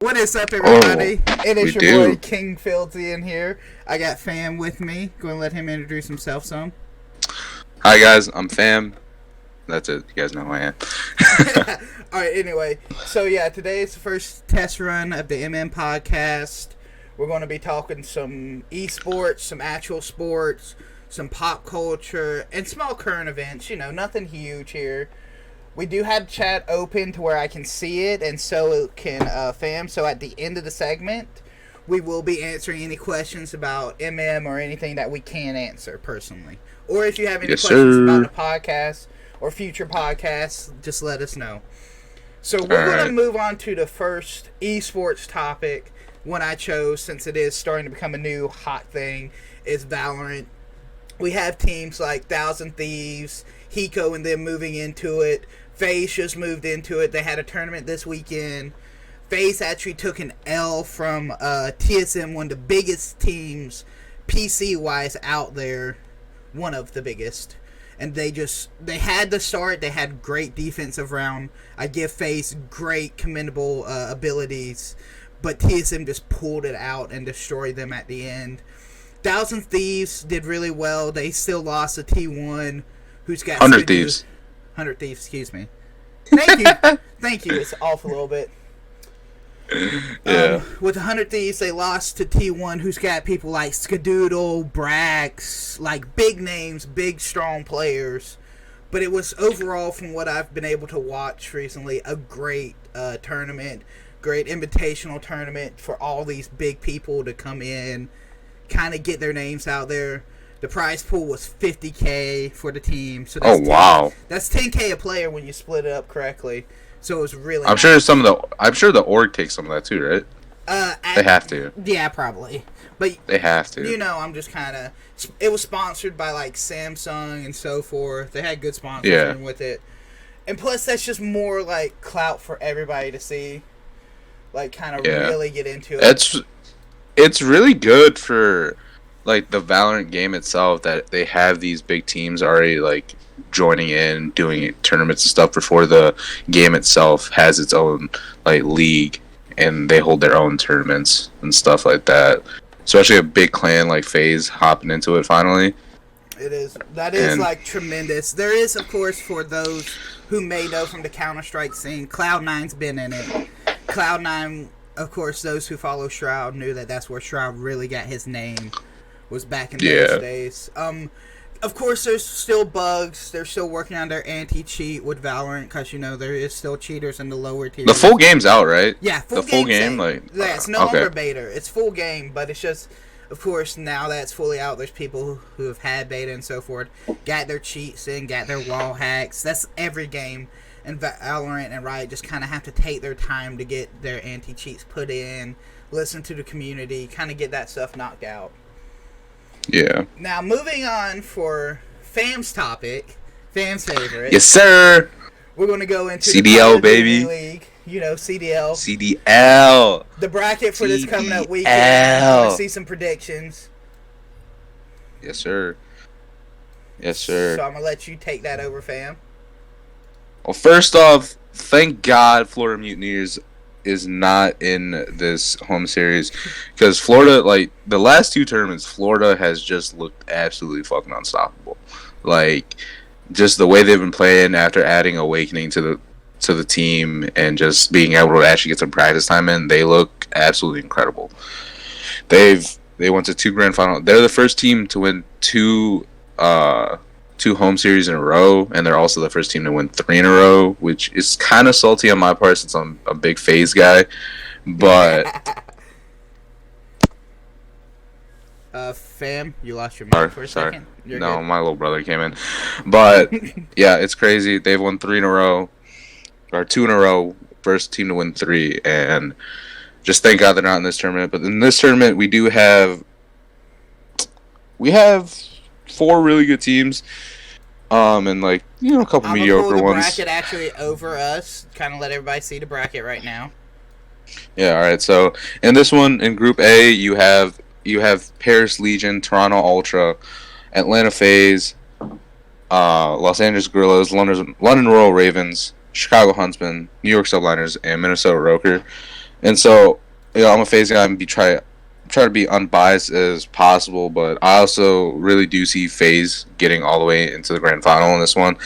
What is up, everybody? It is your boy KingFieldsyy in here. I got Pham with me. Going to let him introduce himself some. Hi guys, I'm Pham. That's it. You guys know who I am. Alright, anyway. So yeah, today is the first test run of the MM podcast. We're going to be talking some esports, some actual sports, some pop culture, and small current events. You know, nothing huge here. We do have chat open to where I can see it, and so can Pham. So at the end of the segment, we will be answering any questions about MM or anything that we can answer personally. Or if you have any questions about the podcast or future podcasts, just let us know. So we're going to move on to the first esports topic. One I chose, since it is starting to become a new hot thing, is Valorant. We have teams like Thousand Thieves, Hiko and them moving into it. FaZe just moved into it. They had a tournament this weekend. FaZe actually took an L from TSM, one of the biggest teams, PC-wise, out there. One of the biggest. And they had the start. They had great defensive round. I give FaZe great, commendable abilities. But TSM just pulled it out and destroyed them at the end. Thousand Thieves did really well. They still lost to T1, who's got 100 Thieves. 100 Thieves, excuse me. Thank you. Thank you. It's off a little bit. Yeah. With 100 Thieves, they lost to T1, who's got people like Skadoodle, Brax, like big names, big, strong players. But it was overall, from what I've been able to watch recently, a great tournament, great invitational tournament for all these big people to come in, kind of get their names out there. The prize pool was $50K for the team. So that's wow. That's $10K a player when you split it up correctly. So it was really. I'm sure the org takes some of that too, right? They have to. Yeah, probably. But they have to. You know, I'm just kind of. It was sponsored by like Samsung and so forth. They had good sponsorship with it, and plus that's just more like clout for everybody to see. Like, kind of really get into it. It's really good for like the Valorant game itself that they have these big teams already like joining in, doing tournaments and stuff before the game itself has its own like league, and they hold their own tournaments and stuff like that. Especially a big clan like FaZe hopping into it finally. It is. That is like tremendous. There is, of course, for those who may know from the Counter-Strike scene, Cloud9's been in it. Cloud9, of course, those who follow Shroud knew that that's where Shroud really got his name, was back in those days. Of course, there's still bugs. They're still working on their anti-cheat with Valorant, because, you know, there is still cheaters in the lower tiers. The full game's out, right? Yeah, full game. Yeah, it's no longer beta. It's full game, but it's just, of course, now that it's fully out, there's people who have had beta and so forth, got their cheats in, got their wall hacks. That's every game. And Valorant and Riot just kind of have to take their time to get their anti-cheats put in, listen to the community, kind of get that stuff knocked out. Yeah. Now, moving on for Pham's topic, Pham's favorite. Yes, sir. We're going to go into CDL, the baby. League. You know, CDL. CDL. The bracket for this coming up weekend. I want to see some predictions. Yes, sir. Yes, sir. So I'm going to let you take that over, Pham. Well, first off, thank God Florida Mutineers is not in this home series, because Florida, like the last two tournaments, Florida has just looked absolutely fucking unstoppable. Like, just the way they've been playing after adding Awakening to the team and just being able to actually get some practice time in, they look absolutely incredible. They went to 2 grand final. They're the first team to win two home series in a row, and they're also the first team to win 3 in a row, which is kind of salty on my part since I'm a big FaZe guy. But Pham, you lost your mic for a second. You're no, good. My little brother came in. But yeah, it's crazy. They've won 3 in a row, or 2 in a row. First team to win 3, and just thank God they're not in this tournament. But in this tournament, we have 4 really good teams, and like, you know, a couple mediocre ones. Bracket actually over us. Kind of let everybody see the bracket right now. Yeah. All right. So in this one, in Group A, you have Paris Legion, Toronto Ultra, Atlanta FaZe, Los Angeles Guerrillas, London Royal Ravens, Chicago Huntsmen, New York Subliners, and Minnesota Roker. And so, I'm a FaZe guy and try to be unbiased as possible, but I also really do see FaZe getting all the way into the grand final in this one.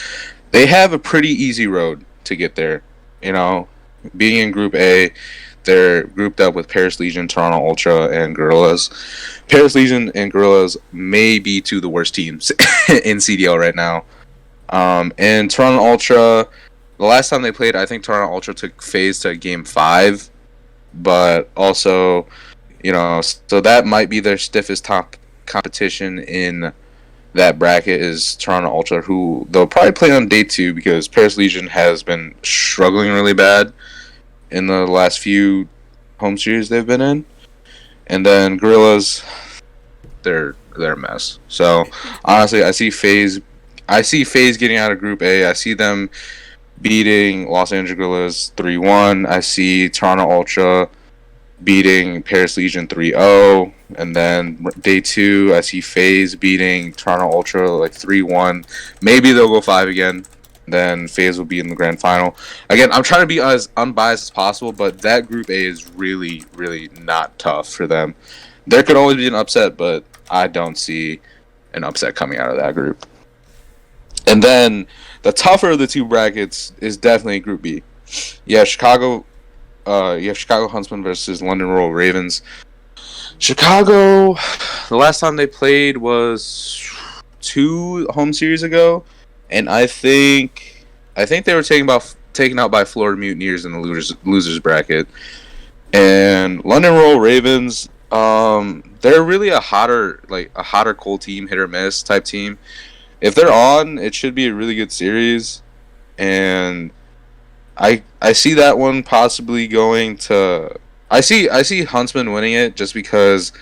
They have a pretty easy road to get there. Being in Group A, they're grouped up with Paris Legion, Toronto Ultra, and Gorillas. Paris Legion and Gorillas may be two of the worst teams in CDL right now. And Toronto Ultra, the last time they played, I think Toronto Ultra took FaZe to Game 5. But also, so that might be their stiffest top competition in that bracket is Toronto Ultra, who they'll probably play on day 2 because Paris Legion has been struggling really bad in the last few home series they've been in. And then Gorillas, they're a mess. So honestly, I see FaZe getting out of Group A. I see them beating Los Angeles 3-1. I see Toronto Ultra beating Paris Legion 3-0. And then day 2, I see FaZe beating Toronto Ultra like 3-1. Maybe they'll go 5 again. Then FaZe will be in the grand final. Again, I'm trying to be as unbiased as possible, but that Group A is really, really not tough for them. There could always be an upset, but I don't see an upset coming out of that group. And then the tougher of the two brackets is definitely Group B. You have Chicago Huntsmen versus London Royal Ravens. Chicago, the last time they played was 2 home series ago, and I think they were taken out by Florida Mutineers in the losers bracket. And London Royal Ravens, they're really a hotter cold team, hit or miss type team. If they're on, it should be a really good series, and I see that one possibly going to. I see Huntsman winning it just because,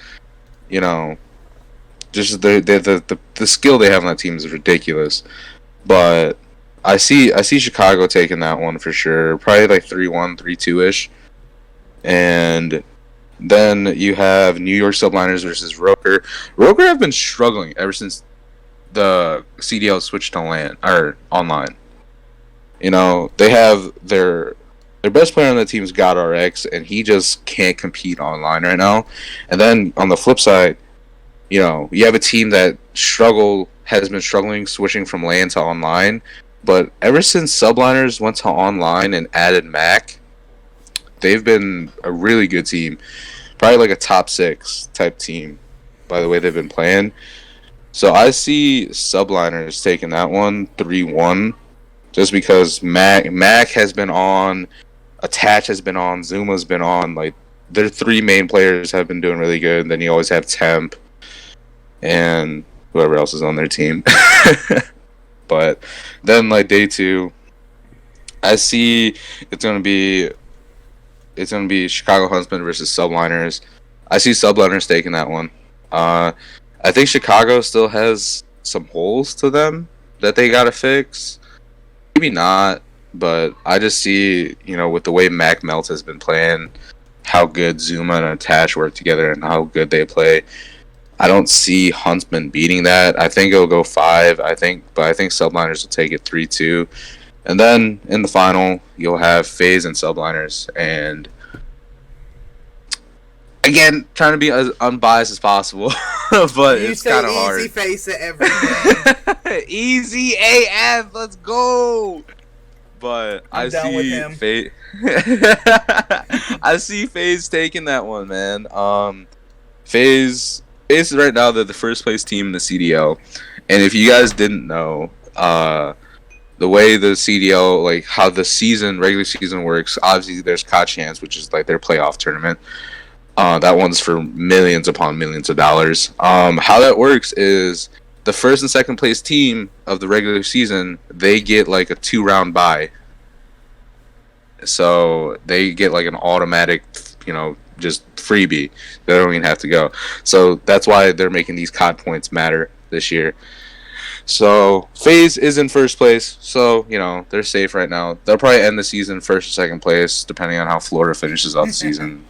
just the skill they have on that team is ridiculous. But I see Chicago taking that one for sure, probably like 3-1, 3-2-ish, and then you have New York Subliners versus Roker. Roker have been struggling ever since the CDL switched to online. They have their best player on the team is GodRx, and he just can't compete online right now. And then on the flip side, you have a team that has been struggling switching from LAN to online. But ever since Subliners went to online and added Mac, they've been a really good team. Probably like a top 6 type team by the way they've been playing. So I see Subliners taking that one 3-1 just because Mac has been on, Attach has been on, Zuma's been on. Like, their 3 main players have been doing really good. And then you always have Temp and whoever else is on their team. But then like day 2, I see it's gonna be Chicago Huntsmen versus Subliners. I see Subliners taking that one. I think Chicago still has some holes to them that they gotta fix. Maybe not, but I just see, with the way Mac Melt has been playing, how good Zuma and Attach work together and how good they play. I don't see Huntsman beating that. I think it'll go 5. But I think Subliners will take it 3-2. And then in the final, you'll have FaZe and Subliners. And again, trying to be as unbiased as possible, but it's kind of hard. Easy face at everything. Easy AF, let's go. But I see FaZe. I see FaZe taking that one, man. FaZe right now, they're the first place team in the CDL, and if you guys didn't know, the way the CDL, like how the regular season works, obviously there's COD Champs, which is like their playoff tournament. That one's for millions upon millions of dollars. How that works is the first and second place team of the regular season, they get like a 2-round bye. So they get like an automatic, just freebie. They don't even have to go. So that's why they're making these COD points matter this year. So FaZe is in first place. So, they're safe right now. They'll probably end the season first or second place, depending on how Florida finishes out the season.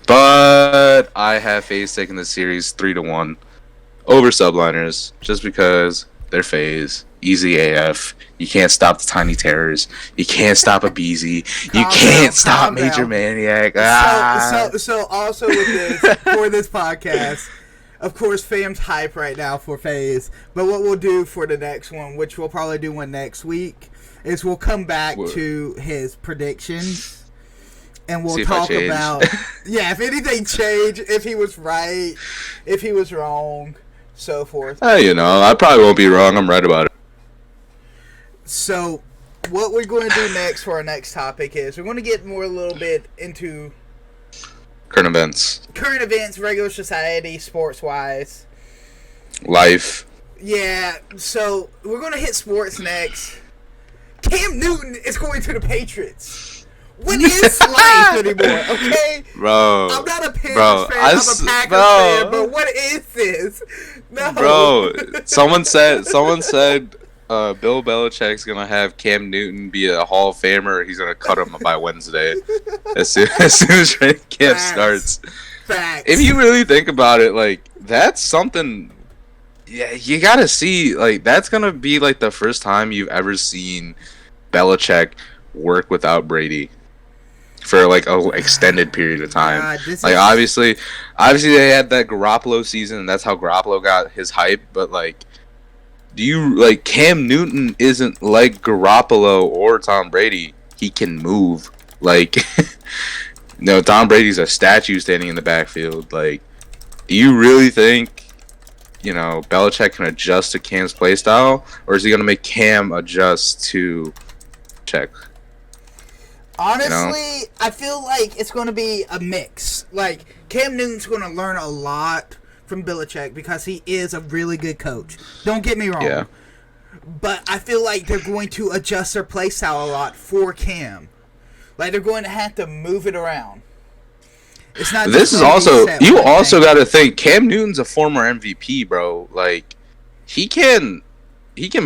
But I have FaZe taking the series 3-1 over Subliners just because they're FaZe. easy AF. You can't stop the Tiny Terrors. You can't stop a Beezy. You can't stop Major Maniac. So also with this, for this podcast, of course, Pham's hype right now for FaZe. But what we'll do for the next one, which we'll probably do one next week, is we'll come back to his predictions. And we'll talk about, if anything changed, if he was right, if he was wrong, so forth. I probably won't be wrong. I'm right about it. So, what we're going to do next for our next topic is we're going to get more a little bit into current events, regular society, sports-wise. Life. Yeah, so we're going to hit sports next. Cam Newton is going to the Patriots. What is life anymore, okay? Bro. I'm not a Panthers fan, I'm a Packers fan, but what is this? No. Bro, someone said Bill Belichick's going to have Cam Newton be a Hall of Famer. He's going to cut him by Wednesday as soon as training camp starts. Facts. If you really think about it, like, that's something... Yeah, you got to see, like, that's going to be, like, the first time you've ever seen Belichick work without Brady for like a extended period of time. Like obviously they had that Garoppolo season, and that's how Garoppolo got his hype. But like, Cam Newton isn't like Garoppolo or Tom Brady. He can move. Like, Tom Brady's a statue standing in the backfield. Like, do you really think Belichick can adjust to Cam's play style, or is he gonna make Cam adjust to check? Honestly, I feel like it's going to be a mix. Like, Cam Newton's going to learn a lot from Belichick because he is a really good coach. Don't get me wrong. Yeah. But I feel like they're going to adjust their play style a lot for Cam. Like, they're going to have to move it around. It's not. This is also, you also got to think, Cam Newton's a former MVP, bro. Like, he can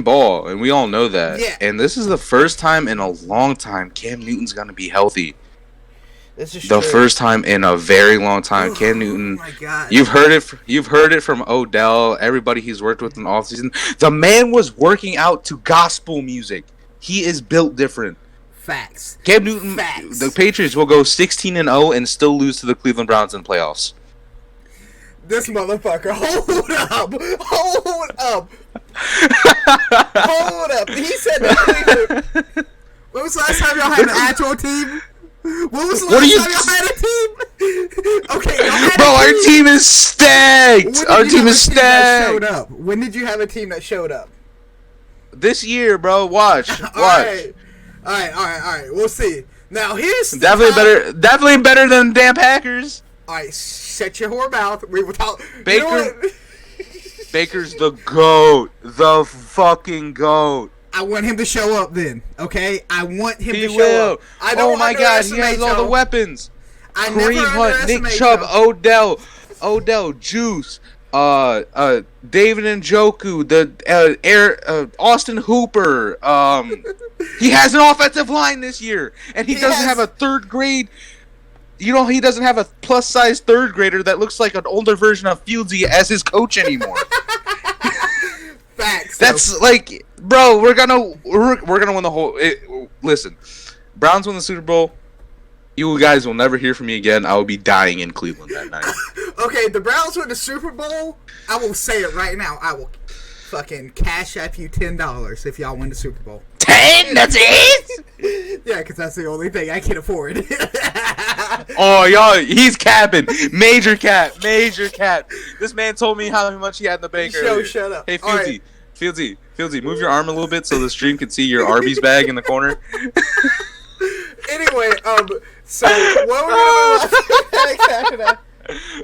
ball, and we all know that. Yeah. And this is the first time in a long time Cam Newton's gonna be healthy. This is the true. First time in a very long time. Cam Newton. Oh my God. You've heard it from Odell, everybody he's worked with in the offseason. The man was working out to gospel music. He is built different. Facts. Cam Newton. Facts. The Patriots will go 16-0 and still lose to the Cleveland Browns in playoffs. This motherfucker. Hold up. Hold up. He said that. When was the last time y'all had an actual team? When was the last time y'all had a team? Okay, y'all had Bro, a team. our team is stacked. Our team is stacked. When did you have a team that showed up? This year, bro. Watch. All right. We'll see. Now here's definitely better than damn Packers. All right, shut your whore mouth. We will talk. Baker. Baker's the GOAT. The fucking GOAT. I want him to show up then, okay? I want him to show up. Up. Oh my God, he has all the weapons. Kareem Hunt, Nick Chubb, Odell, Juice, David Njoku, Austin Hooper. He has an offensive line this year, and he doesn't have a third grade. He doesn't have a plus-size third grader that looks like an older version of Fieldsy as his coach anymore. Facts. That's like, bro, we're gonna win the whole. Listen, Browns win the Super Bowl. You guys will never hear from me again. I will be dying in Cleveland that night. Okay, the Browns win the Super Bowl. I will say it right now. I will fucking cash app you $10 if y'all win the Super Bowl. 10? That's it? Yeah, because that's the only thing I can afford. Oh, y'all, he's capping. Major cap. This man told me how much he had in the bank earlier. Shut up. Hey, Fieldsy, move your arm a little bit so the stream can see your Arby's bag in the corner. Anyway, so what we're gonna after that?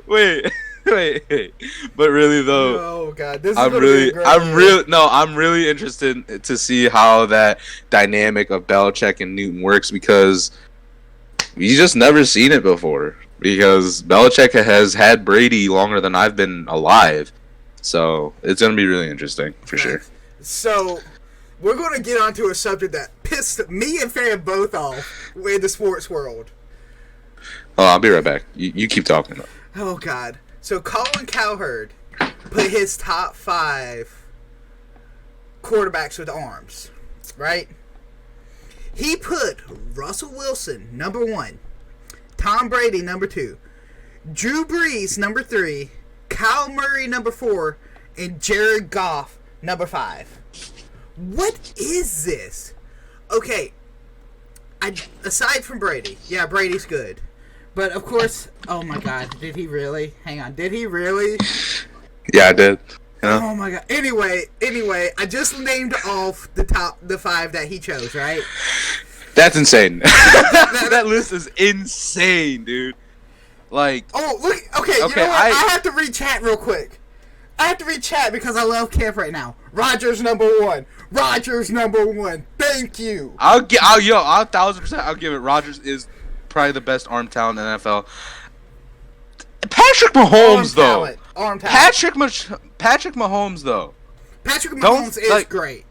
Wait. But really though, oh God, this is I'm really interested to see how that dynamic of Belichick and Newton works, because we just never seen it before. Because Belichick has had Brady longer than I've been alive, so it's gonna be really interesting for sure. So we're gonna get onto a subject that pissed me and Pham both off in the sports world. Oh, I'll be right back. You keep talking though. Oh God. So Colin Cowherd put his top 5 quarterbacks with arms, right? He put Russell Wilson number 1, Tom Brady number 2, Drew Brees number 3, Kyle Murray number 4, and Jared Goff number 5. What is this? Okay, aside from Brady, yeah, Brady's good. But, of course, oh my God, did he really? Hang on, did he really? Yeah, I did. Yeah. Oh my God. Anyway, I just named off the 5 that he chose, right? That's insane. That list is insane, dude. Like, oh, look, okay, you know what? I have to read chat real quick. I have to read chat because I love Camp right now. Rogers number 1. Rogers number 1. Thank you. I'll 1,000%. I'll give it. Rogers is probably the best arm talent in the NFL. Patrick Mahomes, though. Arm talent. Patrick Mahomes, though. Patrick Mahomes is great.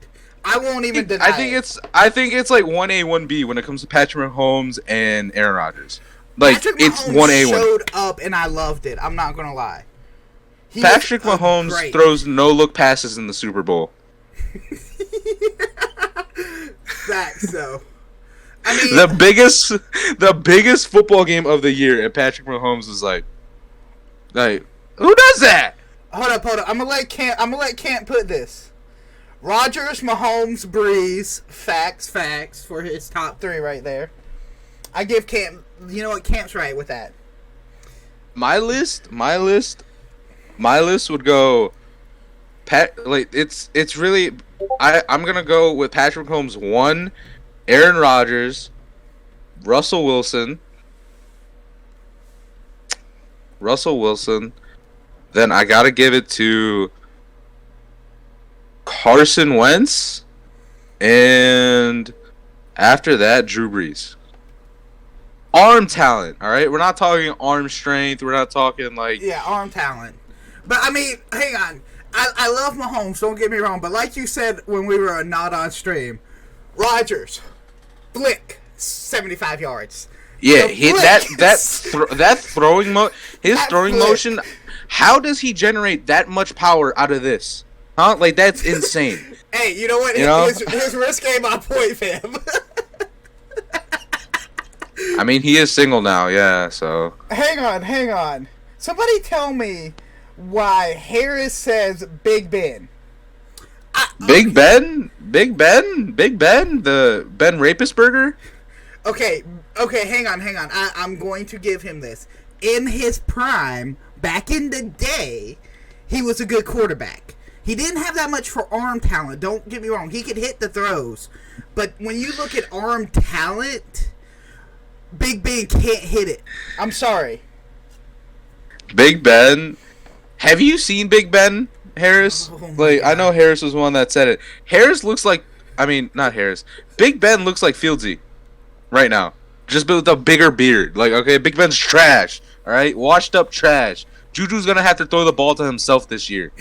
I won't even deny it. I think it's like 1A, 1B when it comes to Patrick Mahomes and Aaron Rodgers. Like, Patrick it's Mahomes 1A, 1. showed up and I loved it. I'm not gonna lie. Patrick Mahomes throws no-look passes in the Super Bowl. Facts, though. I mean, the biggest football game of the year, and Patrick Mahomes was like, who does that? Hold up. I'm gonna let Camp put this. Rodgers, Mahomes, Breeze, facts for his top 3 right there. I give Camp. You know what? Camp's right with that. My list would go. It's really. I'm gonna go with Patrick Mahomes 1, Aaron Rodgers, Russell Wilson. Then I gotta give it to Carson Wentz, and after that, Drew Brees. Arm talent, all right? We're not talking arm strength. We're not talking like... Yeah, arm talent. But, I mean, hang on. I love Mahomes, don't get me wrong. But like you said when we were not on stream, Rodgers, flick, 75 yards. Yeah, that throwing motion. How does he generate that much power out of this? Huh? Like, that's insane. Hey, you know what? His wrist game on point, fam. I mean, he is single now, yeah, so... Hang on. Somebody tell me why Harris says Big Ben. Big Ben? The Ben Rapisberger? Okay, hang on. I'm going to give him this. In his prime, back in the day, he was a good quarterback. He didn't have that much for arm talent, don't get me wrong. He could hit the throws. But when you look at arm talent... Big Ben can't hit it. I'm sorry. Big Ben. Have you seen Big Ben, Harris? I know Harris was one that said it. Harris looks like... I mean, not Harris. Big Ben looks like Fieldsy right now. Just with a bigger beard. Like, okay, Big Ben's trash. All right? Washed up trash. Juju's going to have to throw the ball to himself this year.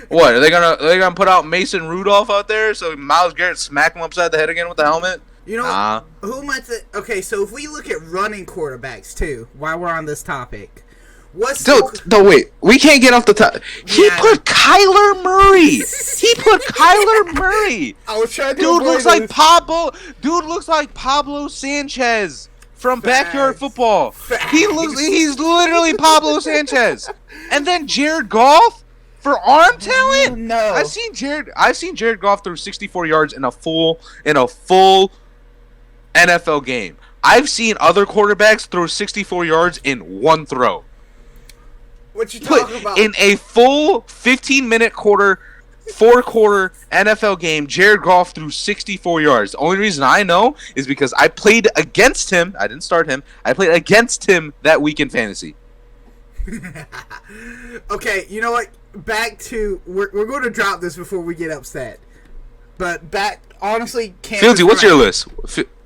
What? Are they gonna put out Mason Rudolph out there so Myles Garrett smack him upside the head again with the helmet? You know, who might... Okay, so if we look at running quarterbacks, too, while we're on this topic, wait. We can't get off the top. He put Kyler Murray. I was trying to... Dude looks like Pablo Sanchez from Backyard Football. He's literally Pablo Sanchez. And then Jared Goff for arm talent? No. I've seen Jared Goff throw 64 yards in a full NFL game. I've seen other quarterbacks throw 64 yards in one throw. What you talking about? In a full 15-minute four-quarter NFL game, Jared Goff threw 64 yards. The only reason I know is because I played against him. I didn't start him. I played against him that week in fantasy. Okay, you know what? Back to... We're going to drop this before we get upset. But honestly... Fieldsy, what's your list?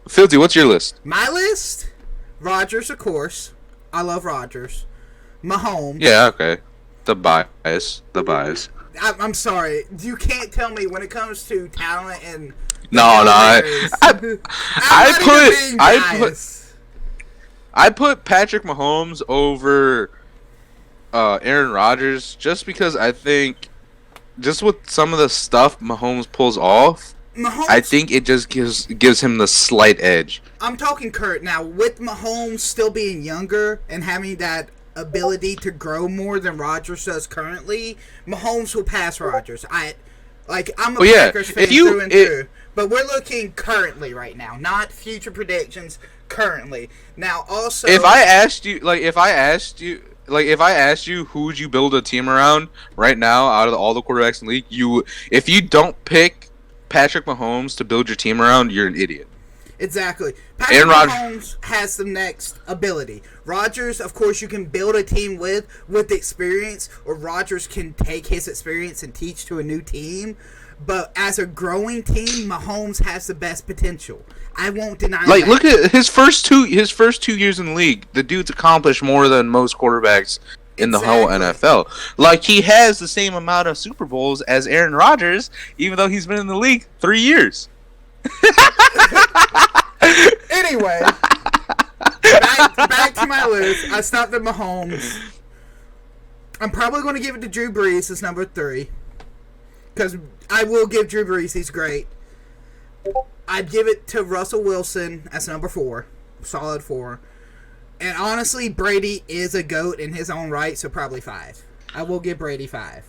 Fieldsy, what's your list? My list? Rodgers, of course. I love Rodgers. Mahomes. Yeah, okay. The bias. I'm sorry. You can't tell me when it comes to talent and... I put Patrick Mahomes over Aaron Rodgers just because I think with some of the stuff Mahomes pulls off, I think it just gives him the slight edge. I'm talking current now. With Mahomes still being younger and having that ability to grow more than Rodgers does currently, Mahomes will pass Rodgers. I'm a Packers fan through and through. But we're looking currently right now, not future predictions. Currently. Now, also, if I asked you who would you build a team around right now out of all the quarterbacks in the league, if you don't pick Patrick Mahomes to build your team around, you're an idiot. Exactly. Patrick Mahomes has the next ability. Rodgers, of course, you can build a team with experience, or Rodgers can take his experience and teach to a new team. But as a growing team, Mahomes has the best potential. I won't deny that. Look at his first 2 years in the league. The dude's accomplished more than most quarterbacks in the whole NFL. He has the same amount of Super Bowls as Aaron Rodgers, even though he's been in the league 3 years. Anyway, back to my list. I stopped at Mahomes. I'm probably going to give it to Drew Brees as number 3. Because I will give Drew Brees. He's great. I'd give it to Russell Wilson as number 4. Solid 4. And honestly, Brady is a GOAT in his own right, so probably 5. I will give Brady 5.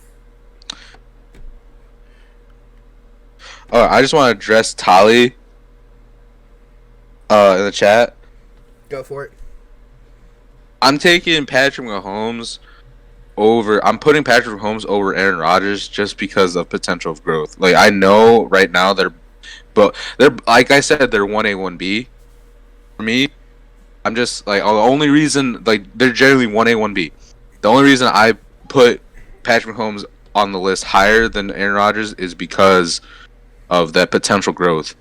Oh, I just want to address Tali in the chat. Go for it. I'm taking Patrick Mahomes I'm putting Patrick Mahomes over Aaron Rodgers just because of potential of growth. I know right now they're like I said, they're 1A, 1B for me. I'm just the only reason they're generally 1A, 1B. The only reason I put Patrick Mahomes on the list higher than Aaron Rodgers is because of that potential growth.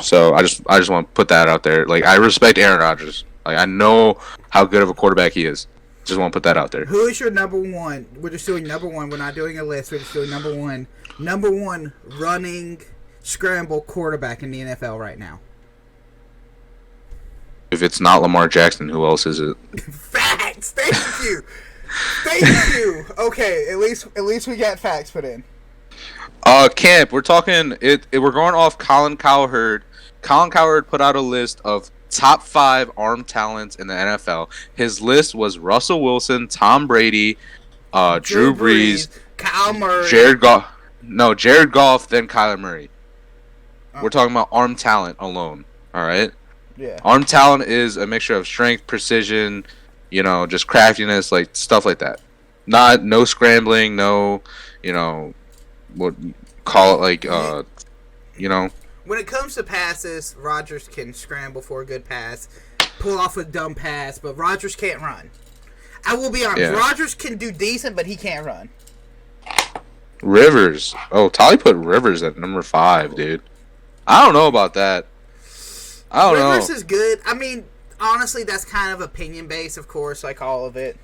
So I just want to put that out there. I respect Aaron Rodgers. I know how good of a quarterback he is. Just want to put that out there. Who is your number 1? We're just doing number 1. We're not doing a list. We're just doing number 1. Number 1 running scramble quarterback in the NFL right now. If it's not Lamar Jackson, who else is it? Facts. Thank you. Thank you. Okay, at least we got facts put in. Camp. We're talking. We're going off Colin Cowherd. Colin Cowherd put out a list of top 5 arm talents in the NFL. His list was Russell Wilson, Tom Brady, Drew Brees, Kyle Murray, Jared Goff, then Kyler Murray. We're talking about arm talent alone. All right. Yeah. Arm talent is a mixture of strength, precision, just craftiness, stuff like that. No scrambling, no, what call it When it comes to passes, Rodgers can scramble for a good pass, pull off a dumb pass, but Rodgers can't run. I will be honest. Yeah. Rodgers can do decent, but he can't run. Rivers. Oh, Tali put Rivers at number 5, dude. I don't know about that. Rivers is good. I mean, honestly, that's kind of opinion-based, of course, like all of it.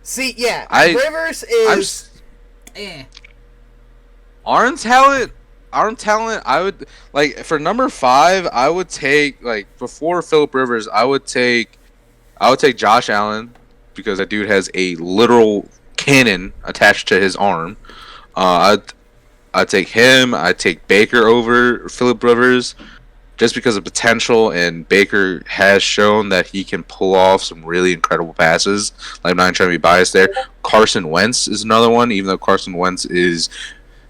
See, yeah, Rivers is... Arm talent, I would... for number 5, I would take... before Phillip Rivers, I would take Josh Allen, because that dude has a literal cannon attached to his arm. I'd take him. I'd take Baker over Phillip Rivers, just because of potential, and Baker has shown that he can pull off some really incredible passes. I'm not trying to be biased there. Carson Wentz is another one, even though Carson Wentz is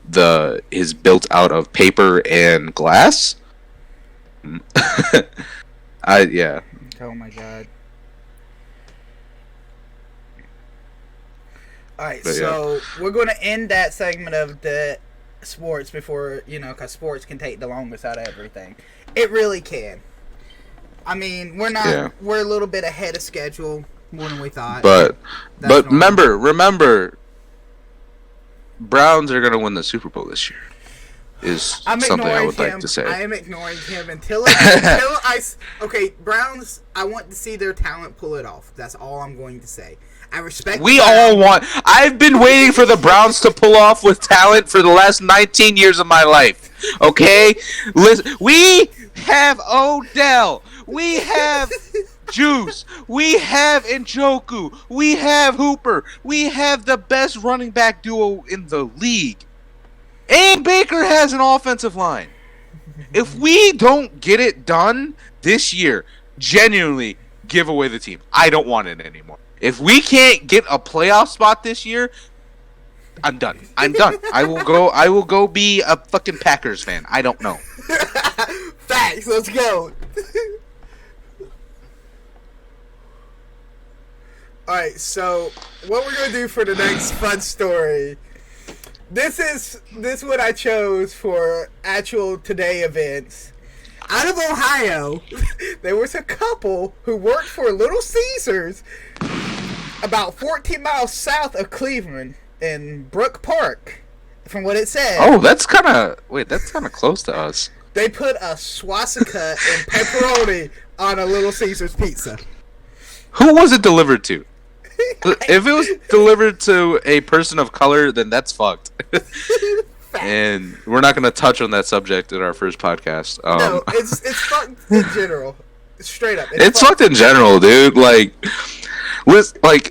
built out of paper and glass. Yeah. Oh my god. Alright, so we're going to end that segment of the sports before, because sports can take the longest out of everything. It really can. I mean, we're a little bit ahead of schedule, more than we thought. But remember, Browns are going to win the Super Bowl this year. Is something I would like to say. I am ignoring him until Browns, I want to see their talent pull it off. That's all I'm going to say. I respect. I've been waiting for the Browns to pull off with talent for the last 19 years of my life. Okay? Listen, we have Odell. We have Juice. We have Njoku. We have Hooper. We have the best running back duo in the league. And Baker has an offensive line. If we don't get it done this year, genuinely give away the team. I don't want it anymore. If we can't get a playoff spot this year, I'm done. I will go be a fucking Packers fan. I don't know. Facts. Let's go. Alright, so what we're gonna do for the next fun story. This is what I chose for actual today events. Out of Ohio, there was a couple who worked for Little Caesars about 14 miles south of Cleveland in Brook Park, from what it said. Oh, that's kind of close to us. They put a swastika and pepperoni on a Little Caesars pizza. Who was it delivered to? If it was delivered to a person of color, then that's fucked. And we're not going to touch on that subject in our first podcast. No, it's fucked in general. Straight up. It's fucked in general, dude. Like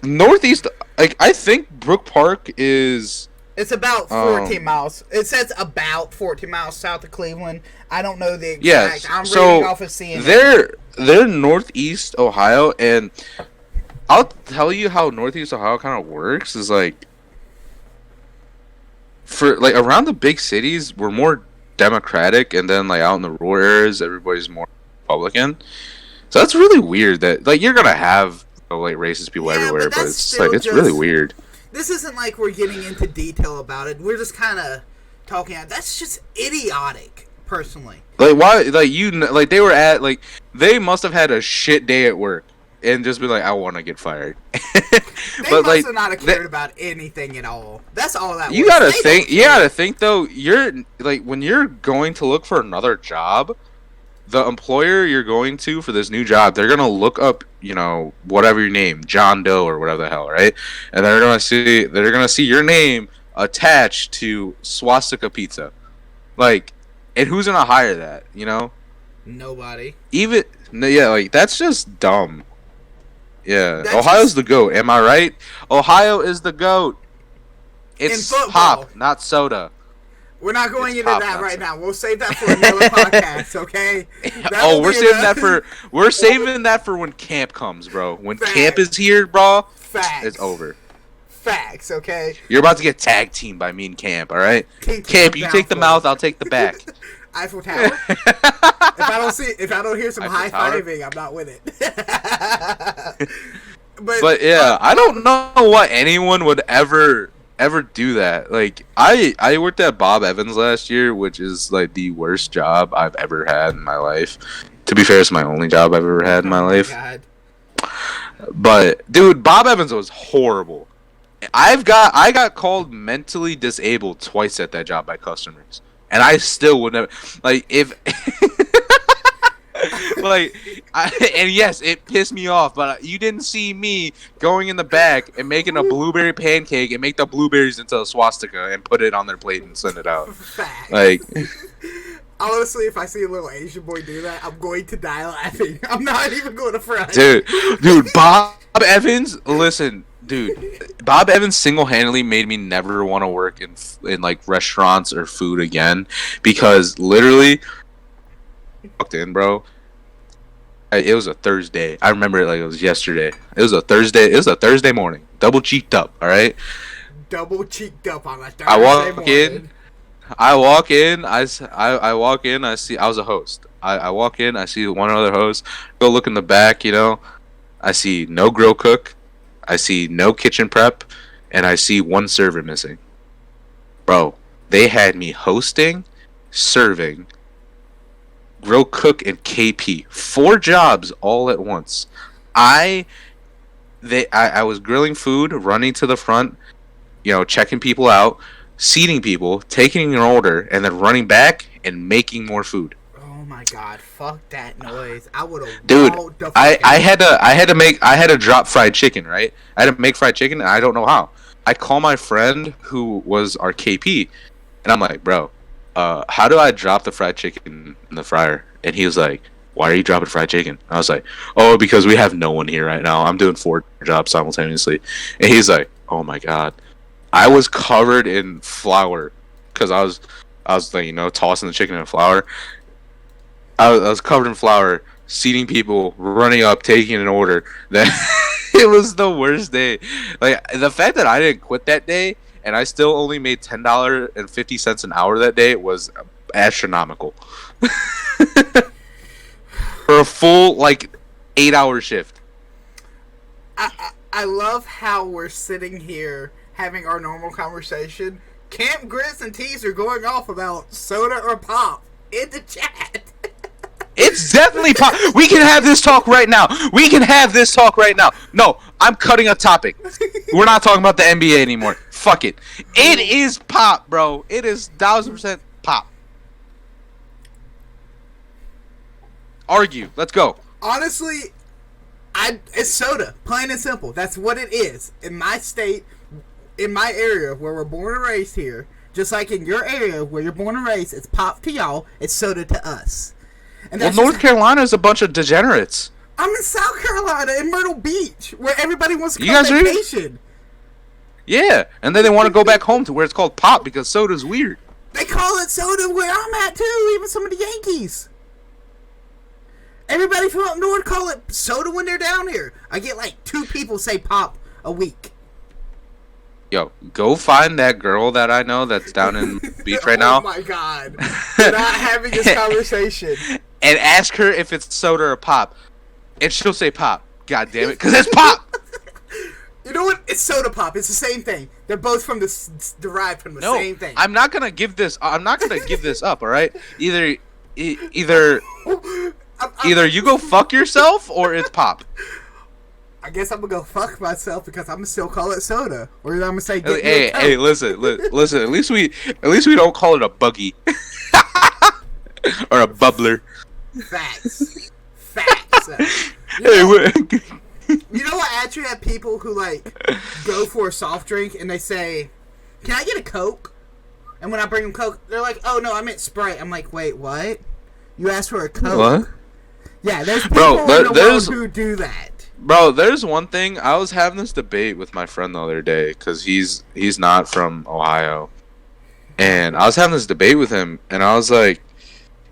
Northeast, like, I think Brook Park is... It's about 14 miles. It says about 14 miles south of Cleveland. I don't know the exact. Yes. I'm reading off of CNN. They're Northeast Ohio, and I'll tell you how Northeast Ohio kind of works is like, for like around the big cities, we're more Democratic, and then like out in the rural areas, everybody's more Republican. So that's really weird that like you're gonna have like racist people everywhere, but it's like it's really weird. This isn't like we're getting into detail about it. We're just kind of talking. That's just idiotic, personally. Like why? Like they were at like they must have had a shit day at work and just be like, I want to get fired. They must have not cared about anything at all. That's all that. You gotta think. You gotta think though. You're like when you're going to look for another job, the employer you're going to for this new job, they're gonna look up, you know, whatever your name, John Doe or whatever the hell, right? And they're gonna see your name attached to swastika pizza, like, and who's gonna hire that? You know, nobody. Like that's just dumb. Yeah, Ohio's the GOAT. Am I right? Ohio is the GOAT. It's pop, not soda. We're not going into that right now. We'll save that for another podcast, okay? We're saving that for when camp comes, bro. When camp is here, bro, it's over. Facts, okay? You're about to get tag teamed by me and Camp, all right? Camp, you take the mouth, I'll take the back. Eiffel Tower. If I don't hear some high fiving, I'm not with it. but yeah, I don't know what anyone would ever do that. Like I worked at Bob Evans last year, which is like the worst job I've ever had in my life. To be fair, it's my only job I've ever had in my life. God. But dude, Bob Evans was horrible. I got called mentally disabled twice at that job by customers. And I still would never, like, if, and yes, it pissed me off, but you didn't see me going in the back and making a blueberry pancake and make the blueberries into a swastika and put it on their plate and send it out. Facts. Like, honestly, if I see a little Asian boy do that, I'm going to die laughing. I'm not even going to front. Dude, Bob Evans, listen. Dude, Bob Evans single-handedly made me never want to work in like restaurants or food again, because literally walked in, bro. It was a Thursday. I remember it like it was yesterday. It was a Thursday morning. Double cheeked up, all right? Double cheeked up on a Thursday morning. I walk in. I walk in. I see. I was a host. I walk in. I see one other host. Go look in the back. You know, I see no grill cook. I see no kitchen prep, and I see one server missing. Bro, they had me hosting, serving, grill cook, and KP. 4 jobs all at once. I was grilling food, running to the front, you know, checking people out, seating people, taking an order, and then running back and making more food. Oh my god, fuck that noise. I would have. Dude, I had to drop fried chicken, right? I had to make fried chicken, and I don't know how. I call my friend who was our KP, and I'm like, bro, how do I drop the fried chicken in the fryer? And he was like, why are you dropping fried chicken? I was like, oh, because we have no one here right now. I'm doing 4 jobs simultaneously. And he's like, oh my God. I was covered in flour because I was like, tossing the chicken in flour. I was covered in flour, seating people, running up, taking an order. Then it was the worst day. Like, the fact that I didn't quit that day and I still only made $10.50 an hour that day was astronomical. For a full 8-hour shift. I love how we're sitting here having our normal conversation. Camp Grits and Teas are going off about soda or pop in the chat. It's definitely pop. We can have this talk right now. No, I'm cutting a topic. We're not talking about the NBA anymore. Fuck it. It is pop, bro. It is 1000% pop. Argue. Let's go. Honestly, it's soda. Plain and simple. That's what it is. In my state, in my area where we're born and raised here, just like in your area where you're born and raised, it's pop to y'all, it's soda to us. And well, North Carolina is a bunch of degenerates. I'm in South Carolina, in Myrtle Beach, where everybody wants to go on vacation. Yeah, and then they want to go back home to where it's called pop because soda's weird. They call it soda where I'm at, too, even some of the Yankees. Everybody from up north call it soda when they're down here. I get 2 people say pop a week. Yo, go find that girl that I know that's down in Beach right now. Oh my God. We're not having this conversation. And ask her if it's soda or pop. And she'll say pop. God damn it, because it's pop! You know what? It's soda pop. It's the same thing. They're both derived from the same thing. I'm not gonna give this up, alright? Either you go fuck yourself or it's pop. I guess I'm gonna go fuck myself because I'm gonna still call it soda, or I'm gonna say. Hey, listen. At least we don't call it a buggy or a bubbler. Facts. You know what? I actually have people who go for a soft drink and they say, "Can I get a Coke?" And when I bring them Coke, they're like, "Oh no, I meant Sprite." I'm like, "Wait, what? You asked for a Coke?" What? Yeah, there's people in the world who do that. Bro, there's one thing. I was having this debate with my friend the other day because he's not from Ohio. And I was having this debate with him, and I was like,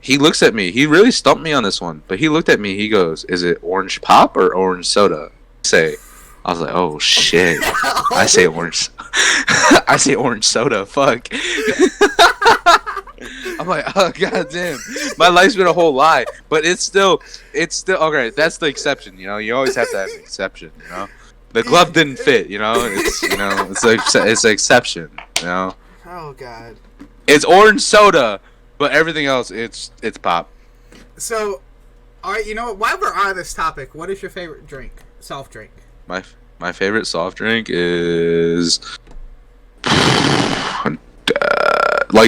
he looks at me. He really stumped me on this one. But he looked at me. He goes, is it orange pop or orange soda? I was like, oh, shit. I say orange. I say orange soda. Fuck. I'm like, oh, goddamn. My life's been a whole lie. But it's still, okay, that's the exception, You always have to have an exception, The glove didn't fit, it's an exception, Oh, God. It's orange soda, but everything else, it's pop. So, all right, you know what? While we're on this topic, what is your favorite drink? Soft drink? My favorite soft drink is...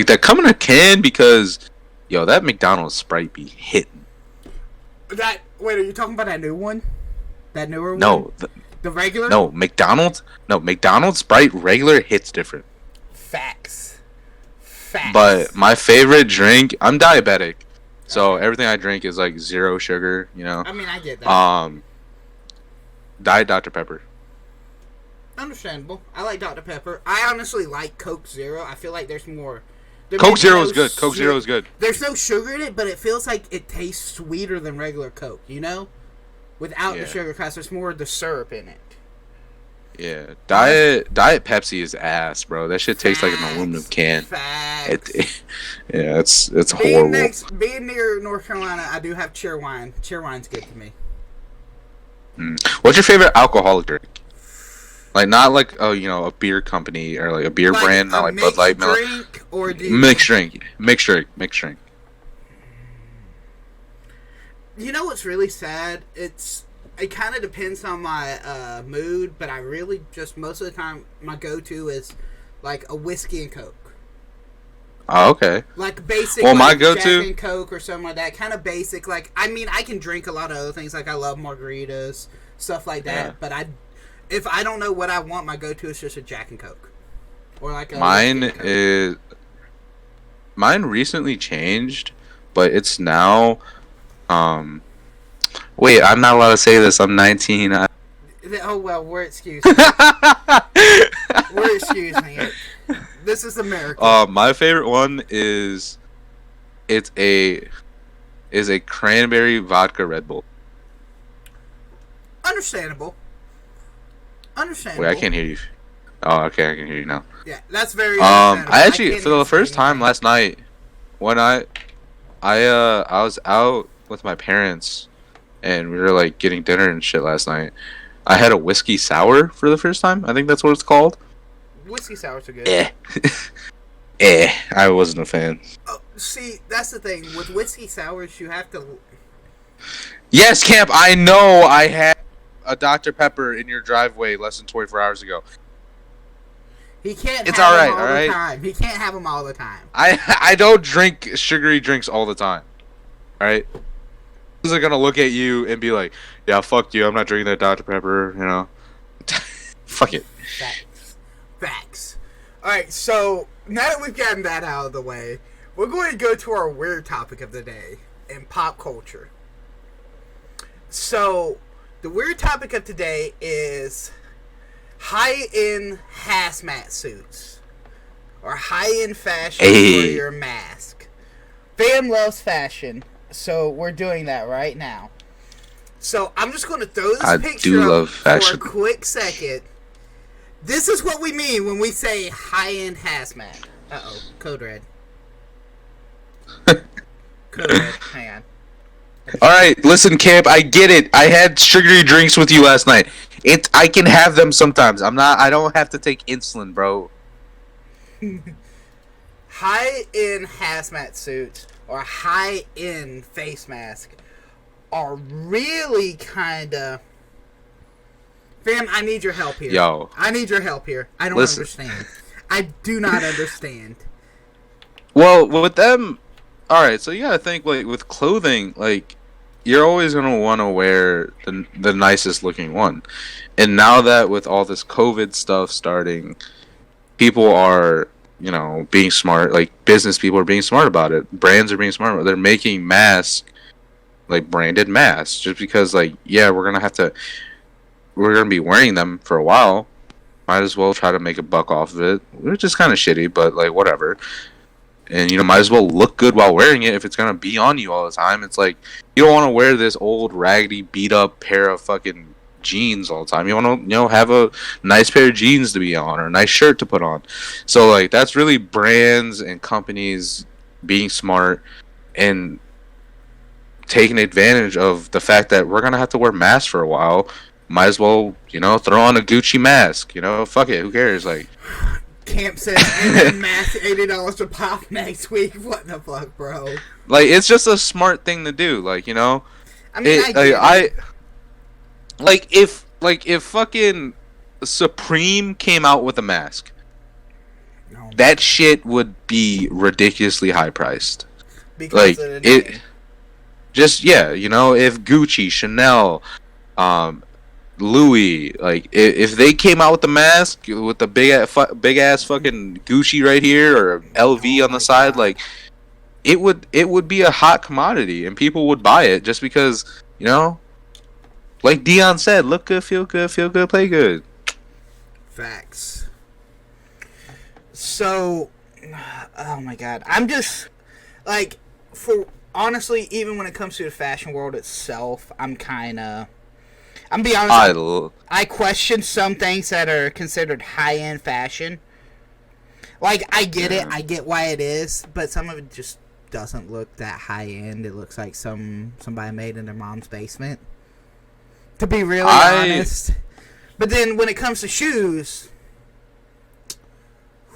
that come in a can because, that McDonald's Sprite be hitting. Wait, are you talking about that new one? That newer one? No. The regular? No, McDonald's Sprite regular hits different. Facts. But my favorite drink, I'm diabetic. So everything I drink is 0 sugar, I mean, I get that. Diet Dr. Pepper. Understandable. I like Dr. Pepper. I honestly like Coke Zero. I feel like there's more. Coke Zero is good. Coke Zero is good. There's no sugar in it, but it feels like it tastes sweeter than regular Coke, Without the sugar, because there's more of the syrup in it. Yeah. Diet Pepsi is ass, bro. That shit tastes like an aluminum can. It's horrible. Being near North Carolina, I do have Cheerwine. Cheerwine's good to me. What's your favorite alcoholic drink? Not a beer company or a beer brand, not like Bud Light. Drink or mixed drink. You know what's really sad? It kind of depends on my mood, but I really just most of the time my go-to is a whiskey and Coke. Oh, okay. Basic. Well, my go-to Jack and Coke or something like that. Kind of basic. I can drink a lot of other things. I love margaritas, stuff like that. Yeah. But if I don't know what I want, my go-to is just a Jack and Coke, or a Coke. Mine recently changed, but it's now Wait, I'm not allowed to say this. I'm 19. Oh well, we're excused. We're excused, man. This is America. My favorite one is a cranberry vodka Red Bull. Understandable. Wait, I can't hear you. Oh, okay, I can hear you now. Yeah, that's very. I actually for the first time last night, when I was out with my parents, and we were like getting dinner and shit last night. I had a whiskey sour for the first time. I think that's what it's called. Whiskey sours are good. I wasn't a fan. Oh, see, that's the thing with whiskey sours. You have to. Yes, Camp. I know. I had a Dr. Pepper in your driveway less than 24 hours ago. He can't. It's have all right. them all all right. the time. He can't have them all the time. I don't drink sugary drinks all the time. All right. Is gonna look at you and be like, "Yeah, fuck you. I'm not drinking that Dr. Pepper." You know. Fuck it. Facts. All right. So now that we've gotten that out of the way, we're going to go to our weird topic of the day in pop culture. So the weird topic of today is high-end hazmat suits or high-end fashion for your mask. Pham loves fashion, so we're doing that right now. So I'm just going to throw this picture up for a quick second. This is what we mean when we say high-end hazmat. Uh-oh, code red. Code red, hang on. Alright, listen, Camp, I get it. I had sugary drinks with you last night. I can have them sometimes. I don't have to take insulin, bro. High-end hazmat suits or high-end face mask are really kinda... Fam, I need your help here. Yo. I need your help here. I don't understand. I do not understand. Well, with them... Alright, so you gotta think, like, with clothing, like, you're always gonna want to wear the nicest looking one. And now that with all this COVID stuff starting, people are, you know, being smart. Like, business people are being smart about it. Brands are being smart about it. They're making masks, like, branded masks. Just because, like, yeah, we're gonna be wearing them for a while. Might as well try to make a buck off of it. Which is kind of shitty, but, like, whatever. And, you know, might as well look good while wearing it if it's going to be on you all the time. It's like, you don't want to wear this old, raggedy, beat-up pair of fucking jeans all the time. You want to, you know, have a nice pair of jeans to be on or a nice shirt to put on. So, like, that's really brands and companies being smart and taking advantage of the fact that we're going to have to wear masks for a while. Might as well, you know, throw on a Gucci mask. You know, fuck it. Who cares? Like... Camp says mask $80 a pop next week. What the fuck, bro? Like, it's just a smart thing to do. Like, you know, I mean, if fucking Supreme came out with a mask, that shit would be ridiculously high priced. Because like of the name. Just yeah, you know, if Gucci, Chanel, Louis, like if they came out with the mask with the big ass fucking Gucci right here or LV on the side, like it would be a hot commodity and people would buy it just because, you know, like Dion said, look good, feel good, play good. Facts. So, oh my god, I'm just like, for honestly, even when it comes to the fashion world itself, I'm be honest, I question some things that are considered high-end fashion. Like, I get it. I get why it is. But some of it just doesn't look that high-end. It looks like somebody made in their mom's basement. To be really honest. But then when it comes to shoes...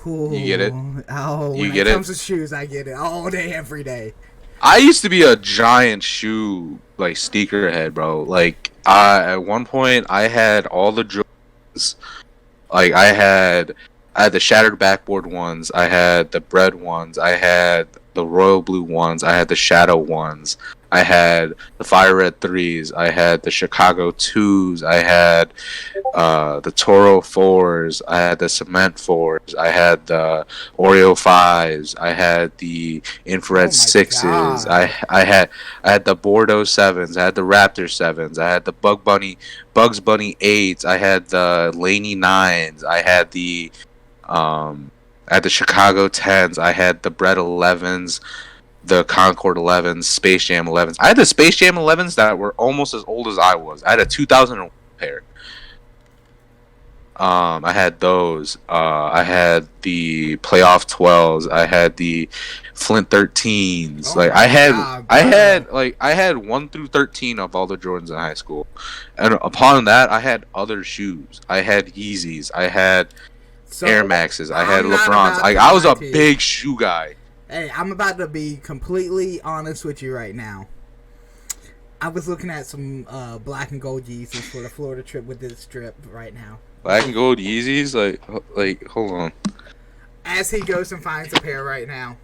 Ooh, you get it? Oh, when it comes to shoes, I get it. All day, every day. I used to be a giant shoe, like, sneakerhead, bro. Like... at one point, I had all the Jordans. Like, I had the shattered backboard ones. I had the bread ones. I had the royal blue ones. I had the shadow ones. I had the fire red 3s. I had the Chicago 2s. I had the Toro 4s. I had the cement 4s. I had the Oreo 5s. I had the infrared 6s. I had the Bordeaux 7s. I had the Raptor 7s. I had the Bugs Bunny 8s. I had the Laney 9s. I had the Chicago 10s. I had the Bread 11s. The Concord 11s, Space Jam 11s. I had the Space Jam 11s that were almost as old as I was. I had a 2001 pair. I had those. I had the Playoff 12s. I had the Flint 13s. Oh I had 1 through 13 of all the Jordans in high school, and upon that, I had other shoes. I had Yeezys. I had Air Maxes. I had LeBrons. I was a big shoe guy. Hey, I'm about to be completely honest with you right now. I was looking at some black and gold Yeezys for the Florida trip with this strip right now. Black and gold Yeezys? Like, hold on. As he goes and finds a pair right now.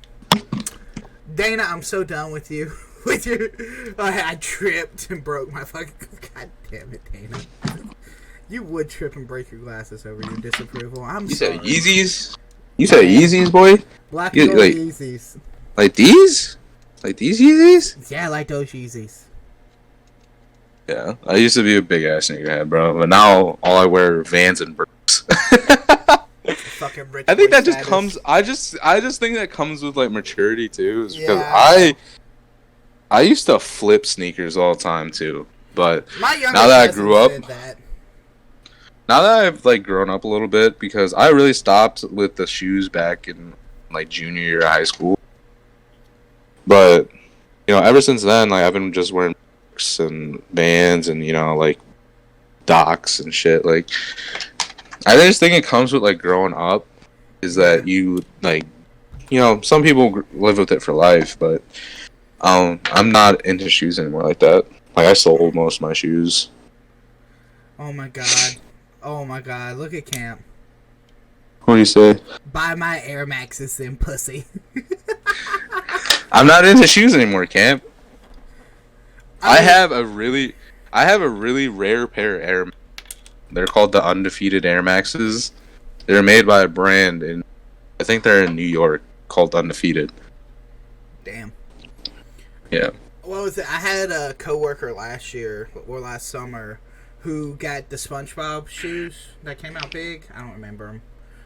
Dana, I'm so done with you. With your... I tripped and broke my fucking... God damn it, Dana. You would trip and break your glasses over your disapproval. You said Yeezys? You said Yeezys, boy? Black and gold Yeezys. Like these? Like these Yeezys? Yeah, like those Yeezys. Yeah, I used to be a big ass sneakerhead, bro. But now all I wear are Vans and Brooks. Fucking rich I think that just status. comes. I just think that comes with like maturity too. Is because I used to flip sneakers all the time too. But now that I grew up. Now that I've like grown up a little bit, because I really stopped with the shoes back in like junior year of high school. But ever since then, like I've been just wearing Brooks and Vans and like Docs and shit. Like I just think it comes with like growing up, is that you like some people live with it for life, but I'm not into shoes anymore like that. Like I sold most of my shoes. Oh my god. Oh my god, look at Camp. What do you say? Buy my Air Maxes then, pussy. I'm not into shoes anymore, Camp. I have a really rare pair of Air Maxes. They're called the Undefeated Air Maxes. They're made by a brand I think they're in New York, called Undefeated. Damn. Yeah. What was it? I had a coworker last summer who got the SpongeBob shoes that came out big. I don't remember them.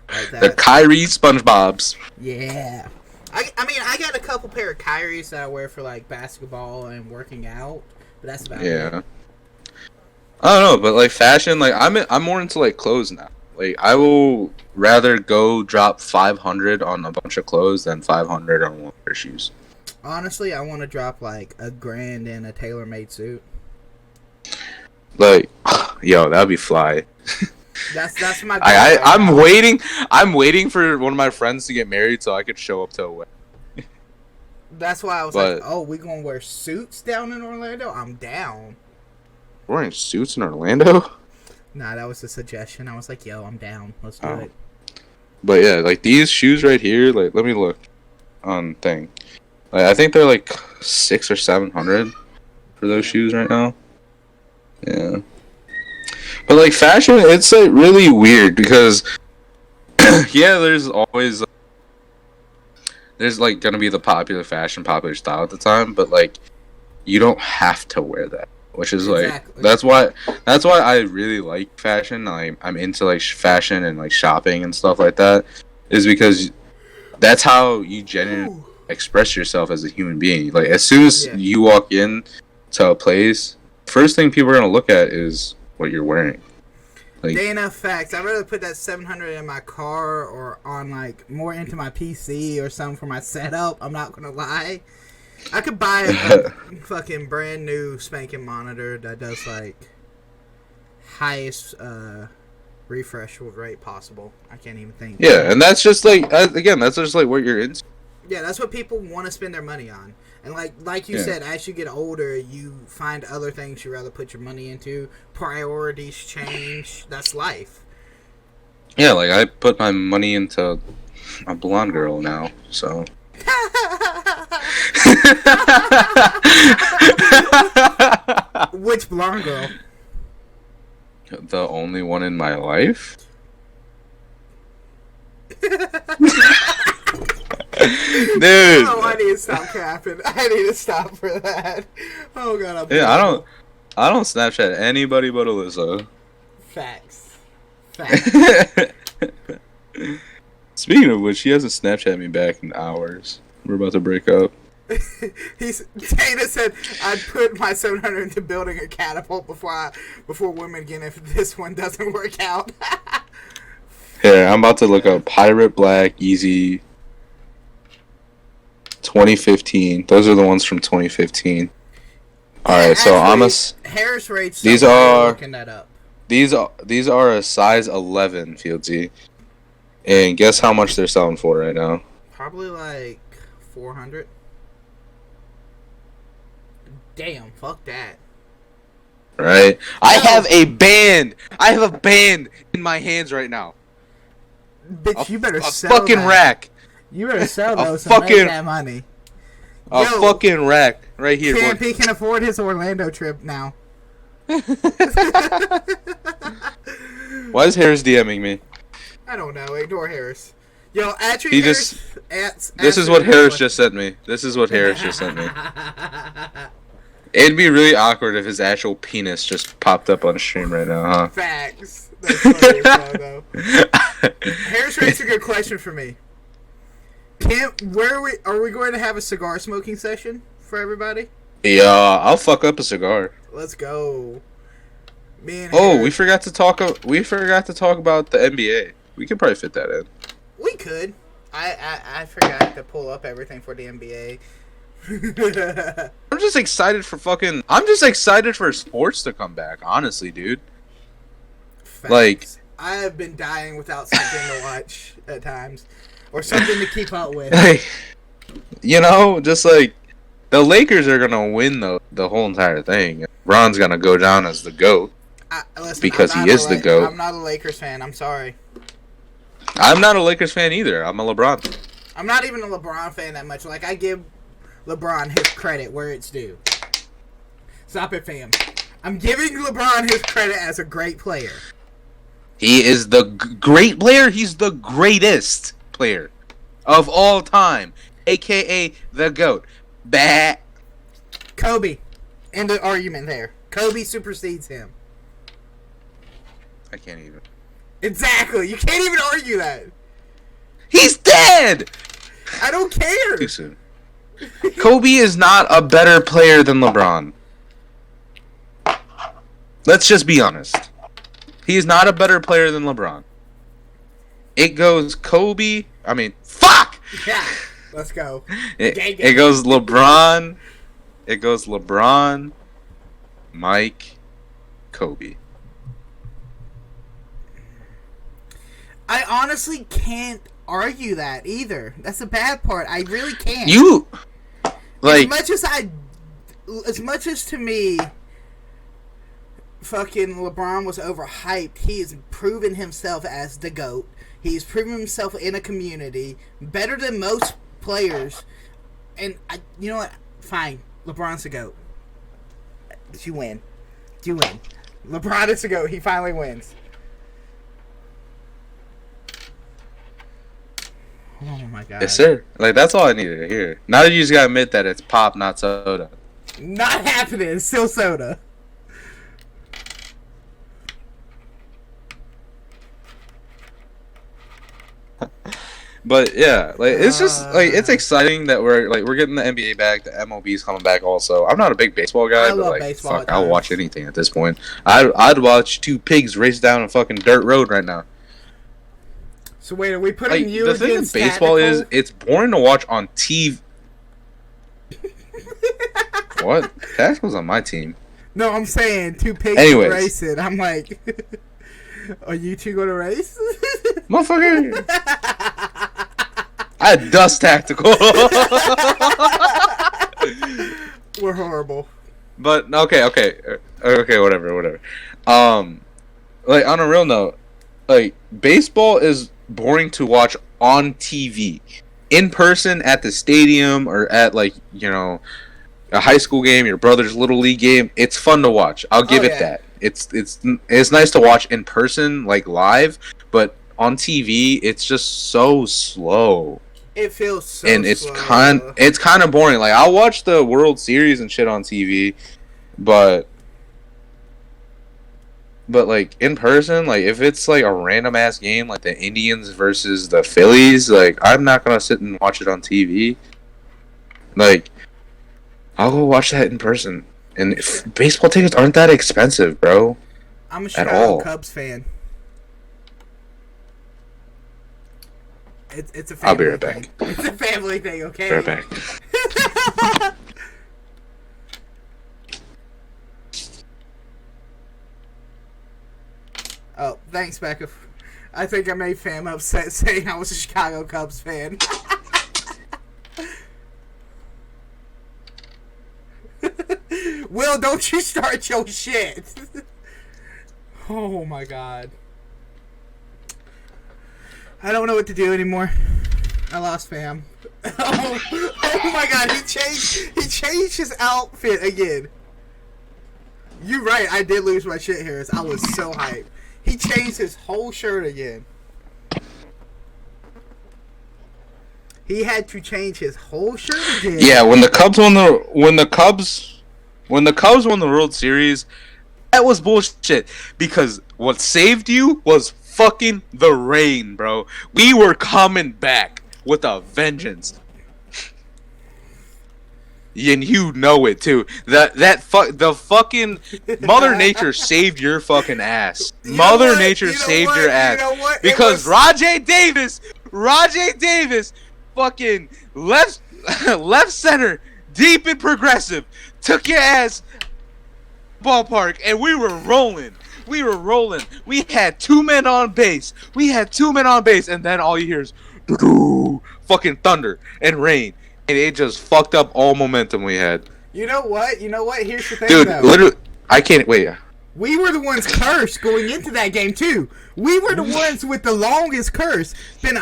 Like that. The Kyrie SpongeBobs. Yeah. I mean, I got a couple pair of Kyries that I wear for like basketball and working out, but that's about it. I don't know, but like fashion, like I'm more into like clothes now. Like I will rather go drop $500 on a bunch of clothes than $500 on one pair of shoes. Honestly, I want to drop like $1,000 in a tailor-made suit. Like, yo, that'd be fly. That's my. I'm waiting for one of my friends to get married so I could show up to a wedding. That's why I was like, oh, we gonna wear suits down in Orlando? I'm down. Wearing suits in Orlando? Nah, that was a suggestion. I was like, yo, I'm down. Let's do it. But yeah, like these shoes right here, like let me look on thing. Like I think they're like $600 or $700 for those shoes right now. Yeah. But like fashion, it's like really weird because there's always there's like gonna be the popular fashion, popular style at the time, but like you don't have to wear that, which is exactly. like that's why I really like fashion. I'm into like fashion and like shopping and stuff like that, is because that's how you genuinely express yourself as a human being. Like as soon as you walk in to a place, first thing people are gonna look at is what you're wearing. Like, Dana, facts. I'd rather put that $700 in my car or on like more into my PC or something for my setup. I'm not gonna lie. I could buy a fucking brand new spanking monitor that does like highest refresh rate possible. I can't even think. Yeah, and that's just like that's just like what you're into. Yeah, that's what people want to spend their money on. And like you said, as you get older, you find other things you rather put your money into. Priorities change. That's life. Yeah, like I put my money into a blonde girl now, so. Which blonde girl? The only one in my life? Dude. Oh, I need to stop capping. I need to stop for that. Oh god, I don't Snapchat anybody but Alyssa. Facts. Speaking of which, she hasn't Snapchat me back in hours. We're about to break up. Dana said I'd put my 700 into building a catapult before women again if this one doesn't work out. Here, I'm about to look up Pirate Black Easy 2015. Those are the ones from 2015. Alright, so I'm a... Harris rates. These are... Looking that up. These are a size 11, Fieldsy. And guess how much they're selling for right now? Probably like 400. Damn, fuck that. Right? No. I have a band in my hands right now. Bitch, you better sell fucking that. Rack. You better sell those and make that money. A fucking rack right here. He can afford his Orlando trip now. Why is Harris DMing me? I don't know. Ignore Harris. Yo, actually, this is what Harris just sent me. It'd be really awkward if his actual penis just popped up on stream right now, huh? Facts. That's funny as hell, though. Harris raised a good question for me. Are we going to have a cigar smoking session for everybody? Yeah, I'll fuck up a cigar. Let's go. Me and Harris. We forgot to talk about the NBA. We could probably fit that in. We could. I forgot to pull up everything for the NBA. I'm just excited for sports to come back, honestly, dude. Facts. Like, I have been dying without something to watch at times. Or something to keep up with. You know, just like, the Lakers are going to win the whole entire thing. LeBron's going to go down as the GOAT. Because he is the GOAT. I'm not a Lakers fan, I'm sorry. I'm not a Lakers fan either. I'm a LeBron fan. I'm not even a LeBron fan that much. Like, I give LeBron his credit where it's due. Stop it, fam. I'm giving LeBron his credit as a great player. He is the great player. He's the greatest player of all time, a.k.a. the GOAT. Bah. Kobe. End the argument there. Kobe supersedes him. I can't even. Exactly. You can't even argue that. He's dead! I don't care. Too soon. Kobe is not a better player than LeBron. Let's just be honest. He is not a better player than LeBron. It goes Kobe. I mean, fuck! Yeah. Let's go. It goes LeBron. It goes LeBron, Mike, Kobe. I honestly can't argue that either. That's the bad part. I really can't. Like, as much as to me, fucking LeBron was overhyped. He has proven himself as the GOAT. He's proven himself in a community better than most players. And you know what? Fine, LeBron's the GOAT. You win. LeBron is the GOAT. He finally wins. Oh my god. Yes, sir. Like, that's all I needed to hear. Now that you just gotta admit that it's pop, not soda. Not happening. It's still soda. But yeah, like, it's just like, it's exciting that we're getting the NBA back, the MLB's coming back also. I'm not a big baseball guy, but like, baseball fuck, I'll watch anything at this point. I'd watch two pigs race down a fucking dirt road right now. So wait, are we putting like, you the thing against with baseball tactical? is it's boring to watch on TV. What? Tactical's on my team. No, I'm saying two pigs racing. I'm like, are you two going to race? Motherfucker. I dust Tactical. We're horrible. But okay, whatever. Like, on a real note, like, baseball is boring to watch on TV in person at the stadium or at like, you know, a high school game, your brother's little league game, it's fun to watch. I'll give it that. It's nice to watch in person, like live, but on TV, it's just so slow. It feels so and it's slow. kind of boring. Like I'll watch the World Series and shit on TV, but like in person, like if it's like a random ass game like the Indians versus the Phillies, like I'm not gonna sit and watch it on TV. Like I'll go watch that in person. And baseball tickets aren't that expensive, bro. I'm a Chicago all. Cubs fan. It's a family I'll be right thing. back. It's a family thing, okay? Be right back. Oh, thanks, Becca. I think I made Pham upset saying I was a Chicago Cubs fan. Will, don't you start your shit. Oh my god. I don't know what to do anymore. I lost Pham. Oh my god, he changed his outfit again. You're right, I did lose my shit hairs. I was so hyped. He changed his whole shirt again. He had to change his whole shirt again. Yeah, when the Cubs won the World Series, that was bullshit. Because what saved you was fucking the rain, bro. We were coming back with a vengeance. And you know it too. The fucking Mother Nature saved your fucking ass. Mother Nature saved your ass. You know what? Because Rajay Davis, fucking left center, deep and progressive, took your ass ballpark, and we were rolling. We had two men on base. And then all you hear is fucking thunder and rain. And it just fucked up all momentum we had. You know what? Here's the thing, dude, though. literally, I can't wait. We were the ones cursed going into that game too. We were the ones with the longest curse. Been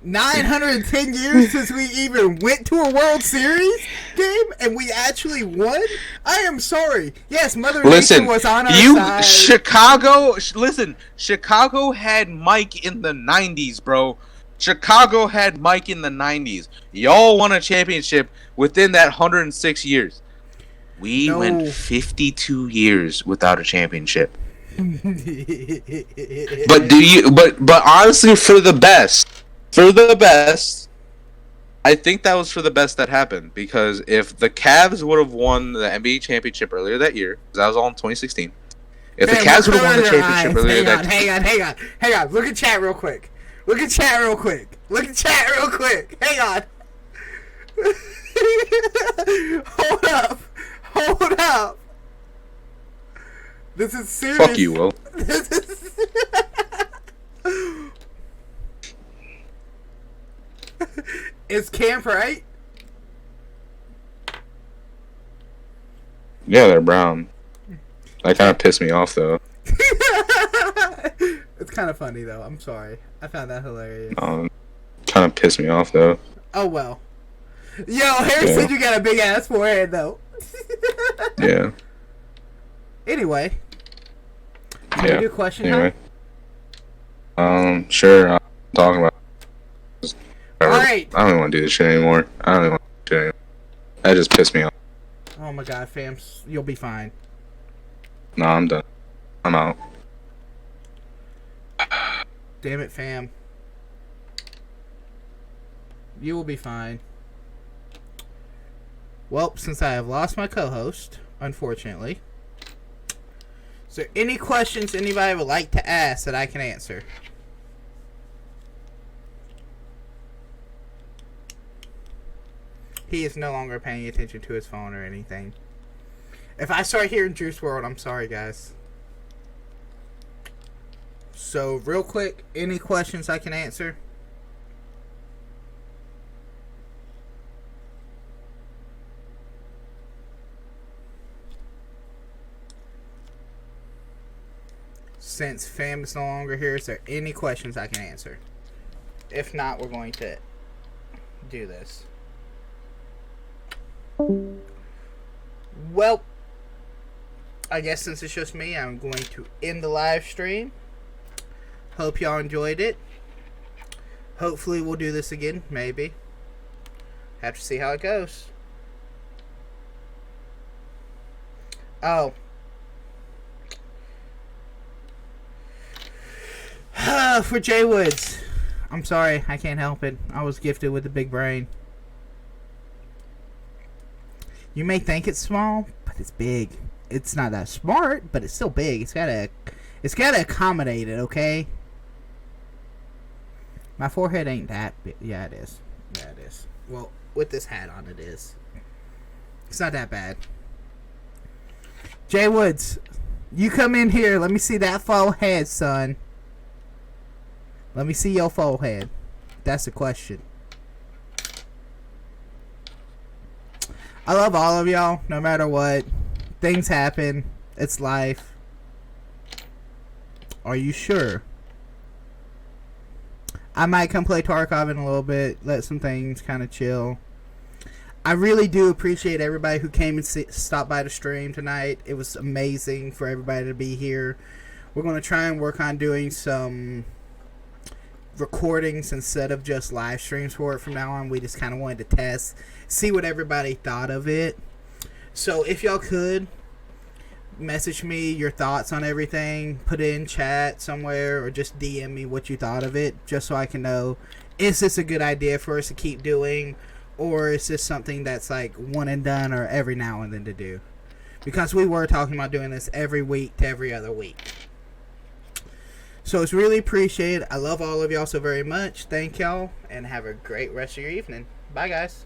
910 years since we even went to a World Series game, and we actually won. I am sorry. Yes, Mother Nature was on our side. Chicago had Mike in the 90s, bro. Chicago had Mike in the 90s. Y'all won a championship within that 106 years. We went 52 years without a championship. But honestly, for the best, I think that was for the best that happened. Because if the Cavs would have won the NBA championship earlier that year, because that was all in 2016. If the Cavs would have won the championship earlier that year. Hang on. Look at chat real quick. Hang on. Hold up. This is serious. Fuck you, Will. Is Camp right? Yeah, they're brown. That kind of pissed me off, though. It's kind of funny, though. I'm sorry. I found that hilarious. Kind of pissed me off, though. Oh, well. Yo, Harry said you got a big ass forehead, though. Yeah. Anyway. Can we do question time? Sure. I'm talking about. Alright. I don't even want to do this shit anymore. That just pissed me off. Oh my god, fam. You'll be fine. No, I'm done. I'm out. Damn it, fam. You will be fine. Well, since I have lost my co-host, unfortunately. Is there any questions anybody would like to ask that I can answer? He is no longer paying attention to his phone or anything. If I start hearing Juice WRLD, I'm sorry, guys. So, real quick, any questions I can answer? Since Pham is no longer here, is there any questions I can answer? If not, we're going to do this. Well, I guess since it's just me, I'm going to end the live stream. Hope y'all enjoyed it. Hopefully we'll do this again, maybe. Have to see how it goes. Oh. For Jay Woods. I'm sorry, I can't help it. I was gifted with a big brain. You may think it's small, but it's big. It's not that smart, but it's still big. It's gotta accommodate it, okay? My forehead ain't that big. Yeah, it is. Yeah, it is. Well, with this hat on, it is. It's not that bad. Jay Woods, you come in here. Let me see that forehead, son. Let me see your forehead. That's the question. I love all of y'all, no matter what. Things happen. It's life. Are you sure? I might come play Tarkov in a little bit. Let some things kind of chill. I really do appreciate everybody who came and stopped by the stream tonight. It was amazing for everybody to be here. We're going to try and work on doing some recordings instead of just live streams for it from now on. We just kind of wanted to test, see what everybody thought of it. So if y'all could message me your thoughts on everything, put it in chat somewhere, or just DM me what you thought of it, just so I can know, is this a good idea for us to keep doing, or is this something that's like one and done or every now and then to do? Because we were talking about doing this every week to every other week. So it's really appreciated. I love all of y'all so very much. Thank y'all, and have a great rest of your evening. Bye, guys.